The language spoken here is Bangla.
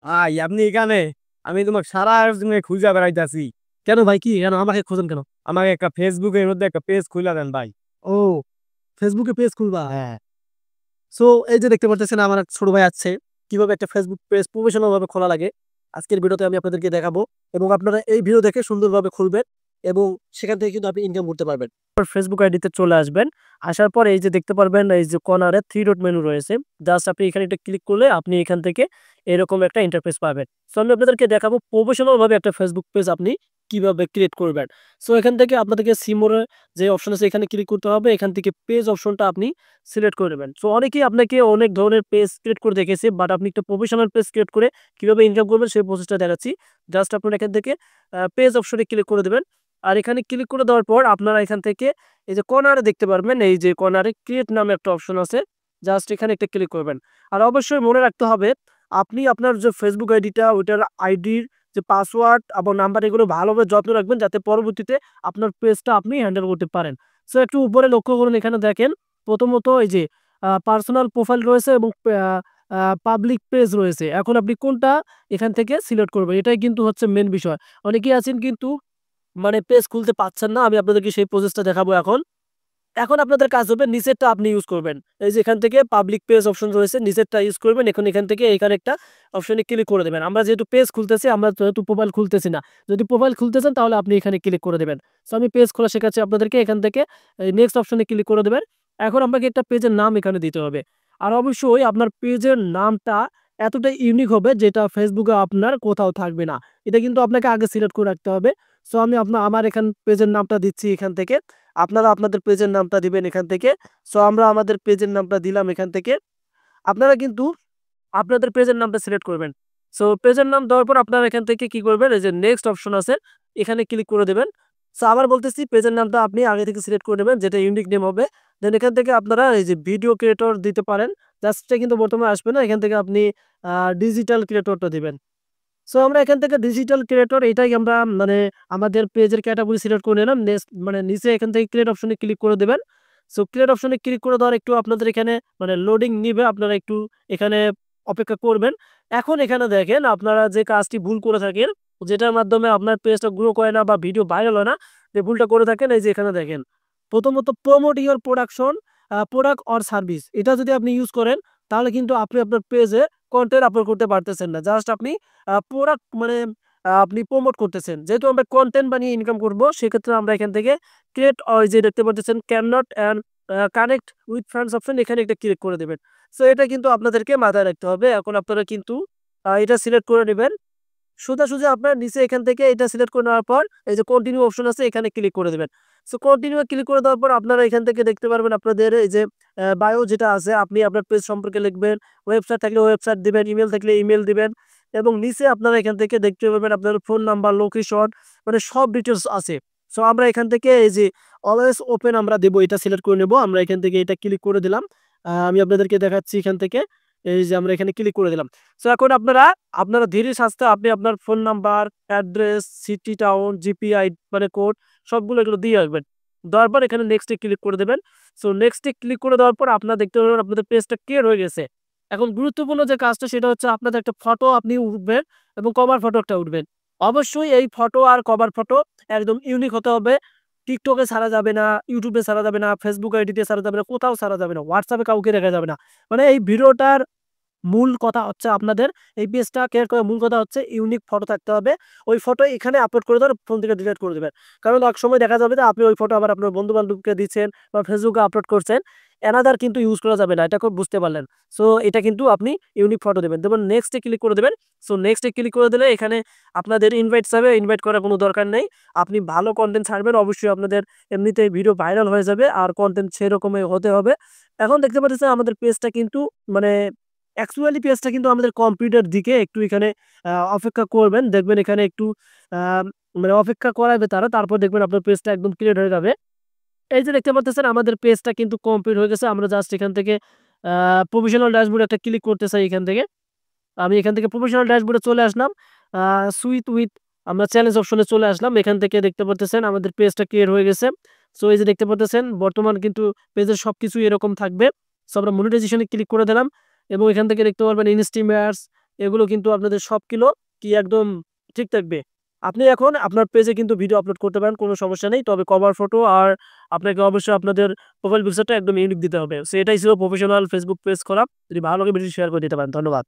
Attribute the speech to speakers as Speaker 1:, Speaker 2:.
Speaker 1: আপনি এখানে? আমি তোমাকে সারা খুঁজা বেড়াইতাছি।
Speaker 2: কেন ভাই কি কেন আমাকে খোঁজেন কেন?
Speaker 1: আমাকে একটা ফেসবুকের মধ্যে একটা পেজ খুইলা দেন ভাই।
Speaker 2: ও ফেসবুকে পেজ খুলবা?
Speaker 1: হ্যাঁ।
Speaker 2: সো এই যে দেখতে পারতেছেন আমার এক ছোট ভাই আছে কিভাবে একটা ফেসবুক পেজ প্রফেশনাল ভাবে খোলা লাগে। আজকের ভিডিওতে আমি আপনাদেরকে দেখাবো এবং আপনারা এই ভিডিও দেখে সুন্দরভাবে খুলবেন এবং সেখান থেকে কিন্তু আপনি ইনকাম করতে পারবেন। ফেসবুক আইডিতে চলে আসবেন। আসার পরে এই যে দেখতে পারবেন এই যে কর্নারে থ্রি ডট মেনু রয়েছে। জাস্ট আপনি এখানে একটা ক্লিক করলে আপনি এখান থেকে এরকম একটা ইন্টারফেস পাবেন। সো আমি আপনাদেরকে দেখাবো প্রফেশনাল ভাবে একটা ফেসবুক পেজ আপনি কিভাবে ক্রিয়েট করবেন। সো এখান থেকে আপনাদেরকে সিমোরে যে অপশন আছে এখানে ক্লিক করতে হবে। এখান থেকে পেজ অপশনটা আপনি সিলেক্ট করে নেবেন। সো অনেকেই আপনাকে অনেক ধরনের পেজ ক্রিয়েট করে দেখেছে, বাট আপনি একটা প্রফেশনাল পেজ ক্রিয়েট করে কিভাবে ইনকাম করবেন সেই প্রসেসটা দেখাচ্ছি। জাস্ট আপনারা এখান থেকে পেজ অপশনে ক্লিক করে দেবেন। আর এখানে ক্লিক করে দেওয়ার পর আপনারা এখান থেকে এই যে কর্নারে দেখতে পারবেন, এই যে কর্নারে ক্রিয়েট নামে একটা অপশন আছে, জাস্ট এখানে একটা ক্লিক করবেন। আর অবশ্যই মনে রাখতে হবে আপনি আপনার যে ফেসবুক আইডিটা ওইটার আইডির যে পাসওয়ার্ড এবং নাম্বার এগুলো ভালোভাবে যত্ন রাখবেন যাতে পরবর্তীতে আপনার পেজটা আপনি হ্যান্ডেল করতে পারেন। সো একটু উপরে লক্ষ্য করুন, এখানে দেখেন প্রথমত এই যে পার্সোনাল প্রোফাইল রয়েছে এবং পাবলিক পেজ রয়েছে। এখন আপনি কোনটা এখান থেকে সিলেক্ট করবেন, এটাই কিন্তু হচ্ছে মেন বিষয়। অনেকেই আছেন কিন্তু মানে পেজ খুলতে পারছেন না। আমি আপনাদেরকে সেই প্রসেসটা দেখাবো এখন। এখন আপনাদের কাজ হবে নিচেরটা আপনি ইউজ করবেন। এই যে এখান থেকে পাবলিক পেজ অপশন রয়েছে, নিচেরটা ইউজ করবেন। এখন এখান থেকে এখানে একটা অপশনে ক্লিক করে দেবেন। আমরা যেহেতু পেজ খুলতেছি, আমরা যেহেতু প্রোফাইল খুলতেছি না। যদি প্রোফাইল খুলতে চান তাহলে আপনি এখানে ক্লিক করে দেবেন। সো আমি পেজ খোলা শেখাচ্ছি আপনাদেরকে। এখান থেকে নেক্সট অপশনে ক্লিক করে দেবেন। এখন আপনাকে একটা পেজের নাম এখানে দিতে হবে। আর অবশ্যই আপনার পেজের নামটা এতটাই ইউনিক হবে যেটা ফেসবুকে আপনার কোথাও থাকবে না। এটা কিন্তু আপনাকে আগে সিলেক্ট করে রাখতে হবে। সো আমি আমার এখান পেজের নামটা দিচ্ছি এখান থেকে। আপনারা আপনাদের পেজের নামটা দিবেন এখান থেকে। সো আমরা আমাদের পেজের নামটা দিলাম এখান থেকে। আপনারা কিন্তু আপনাদের পেজের নামটা সিলেক্ট করবেন। সো পেজের নাম দেওয়ার পর আপনারা এখান থেকে কি করবেন, এই যে নেক্সট অপশন আছে এখানে ক্লিক করে দেবেন। সো আবার বলতেছি পেজের নামটা আপনি আগে থেকে সিলেক্ট করে নেবেন যেটা ইউনিক নেম হবে। দেন এখান থেকে আপনারা এই যে ভিডিও ক্রিয়েটর দিতে পারেন। জাস্ট কিন্তু বর্তমানে আসবে না, এখান থেকে আপনি ডিজিটাল ক্রিয়েটরটা দিবেন। সো আমরা এখান থেকে ডিজিটাল ক্রিয়েটর এটাই আমরা মানে আমাদের পেজের ক্যাটাগরি সিলেক্ট করে নিলাম। নেক্সট মানে নিচে এখান থেকে ক্রিয়েট অপশনে ক্লিক করে দেবেন। সো ক্রিয়েট অপশনে ক্লিক করে দেওয়ার একটু আপনাদের এখানে মানে লোডিং নিবে, আপনারা একটু এখানে অপেক্ষা করবেন। এখন এখানে দেখেন আপনারা যে কাজটি ভুল করে থাকেন, যেটার মাধ্যমে আপনার পেজটা গ্রো করে না বা ভিডিও ভাইরাল হয় না, যে ভুলটা করে থাকেন এই যে এখানে দেখেন প্রথমত promote your production product or service, এটা যদি আপনি ইউজ করেন তাহলে কিন্তু আপনি আপনার পেজে কন্টেন্ট আপলোড করতে পারতেছেন না। জাস্ট আপনি প্রোডাক্ট মানে আপনি প্রমোট করতেছেন। যেহেতু আমরা কন্টেন্ট বানিয়ে ইনকাম করব সেক্ষেত্রে আমরা এখান থেকে ক্রিয়েট ওই যে দেখতে পাচ্ছেন can not and connect with friends option এখানে একটা ক্লিক করে দেবেন। সো এটা কিন্তু আপনাদেরকে মাথায় রাখতে হবে। এখন আপনারা কিন্তু এটা সিলেক্ট করে নেবেন। সোজাসুজি আপনার নিচে এখান থেকে এটা সিলেক্ট করে নেওয়ার পর এই যে কন্টিনিউ অপশন আছে এখানে ক্লিক করে দেবেন। সো কন্টিনিউ ক্লিক করে দেওয়ার পর আপনারা এখান থেকে দেখতে পারবেন আপনাদের এই যে বায়ো যেটা আছে আপনি আপনার পেজ সম্পর্কে লিখবেন, ওয়েবসাইট থাকলে ওয়েবসাইট দিবেন, ইমেল থাকলে ইমেল দিবেন এবং নিচে আপনারা এখান থেকে দেখতে পারবেন আপনার ফোন নাম্বার, লোকেশন মানে সব ডিটেলস আছে। সো আমরা এখান থেকে এই যে অলওয়েজ ওপেন আমরা দেবো, এটা সিলেক্ট করে নেব। আমরা এখান থেকে এটা ক্লিক করে দিলাম। আমি আপনাদেরকে দেখাচ্ছি এখান থেকে এই যে আমরা এখানে ক্লিক করে দিলাম। সো এখন আপনারা আপনারা ধীরে সাস্তে আপনি আপনার phone number, address, city, town, GPI মানে কোড সবগুলো এগুলো দিয়ে আসবেন। দেওয়ার পর এখানে নেক্সটে ক্লিক করে দেবেন। সো নেক্সটে ক্লিক করে দেওয়ার পর আপনারা দেখতে পারবেন আপনাদের পেজটা ক্লিয়ার হয়ে গেছে। এখন গুরুত্বপূর্ণ যে কাজটা সেটা হচ্ছে আপনাদের একটা ফটো আপনি উঠবেন এবং কভার ফটো একটা উঠবেন। অবশ্যই এই ফটো আর কভার ফটো একদম ইউনিক হতে হবে। টিকটকে ছাড়া যাবে না, ইউটিউবে ছাড়া যাবে না, ফেসবুক আইডিতে ছাড়া যাবে না, কোথাও ছাড়া যাবে না, হোয়াটসঅ্যাপে কাউকে দেখা যাবে না। মানে এই ভিডিওটার মূল কথা হচ্ছে আপনাদের এই পেজটা ক্রিয়েট করার মূল কথা হচ্ছে ইউনিক ফটো থাকতে হবে। ওই ফটো এখানে আপলোড করে দেওয়ার ফোন থেকে ডিলিট করে দেবেন। কারণ এক সময় দেখা যাবে যে আপনি ওই ফটো আবার আপনার বন্ধু বান্ধবকে দিচ্ছেন বা ফেসবুকে আপলোড করছেন, এনাদার কিন্তু ইউজ করা যাবে না। এটা খুব বুঝতে পারলেন। সো এটা কিন্তু আপনি ইউনিক ফটো দেবেন, যেমন নেক্সটে ক্লিক করে দেবেন। সো নেক্সটে ক্লিক করে দিলে এখানে আপনাদের ইনভাইট যাবে, ইনভাইট করার কোনো দরকার নেই। আপনি ভালো কন্টেন্ট ছাড়বেন, অবশ্যই আপনাদের এমনিতেই ভিডিও ভাইরাল হয়ে যাবে আর কন্টেন্ট সেরকমই হতে হবে। এখন দেখতে পাচ্ছেন আমাদের পেজটা কিন্তু মানে অ্যাকচুয়ালি পেজটা কিন্তু আমাদের কম্পিউটার দিকে একটু এখানে অপেক্ষা করবেন। দেখবেন এখানে একটু আ মানে অপেক্ষা করাবে তারা। তারপর দেখবেন আপনার পেজটা একদম ক্লিয়ার হয়ে যাবে। এই যে দেখতে পাচ্ছেন আমাদের পেজটা কিন্তু কমপ্লিট হয়ে গেছে। আমরা জাস্ট এখান থেকে আ প্রফেশনাল ড্যাশবোর্ড একটা ক্লিক করতে চাই এখান থেকে। আমি এখান থেকে প্রফেশনাল ড্যাশবোর্ডে চলে আসলাম। আ সুইট উইথ আমরা চ্যালেঞ্জ অপশনে চলে আসলাম। এখান থেকে দেখতে পারতেছেন আমাদের পেজটা ক্লিয়ার হয়ে গেছে। সো এই যে দেখতে পারতেছেন বর্তমান কিন্তু পেজের সবকিছুই এরকম থাকবে। সো আমরা মনিটাইজেশন এ ক্লিক করে দিলাম এবং এখান থেকে দেখতে পারবেন ইনস্টিমার্স, এগুলো কিন্তু আপনাদের সবগুলো কি একদম ঠিক থাকবে। আপনি এখন আপনার পেজে কিন্তু ভিডিও আপলোড করতে পারেন, কোনো সমস্যা নেই। তবে কভার ফটো আর আপনাকে অবশ্যই আপনাদের প্রোফাইল পিকচারটা একদম ইউনিক দিতে হবে। সো এটাই ছিল প্রফেশনাল ফেসবুক পেজ করা। যদি ভালো লাগে ভিডিও শেয়ার করে দিতে পারেন। ধন্যবাদ।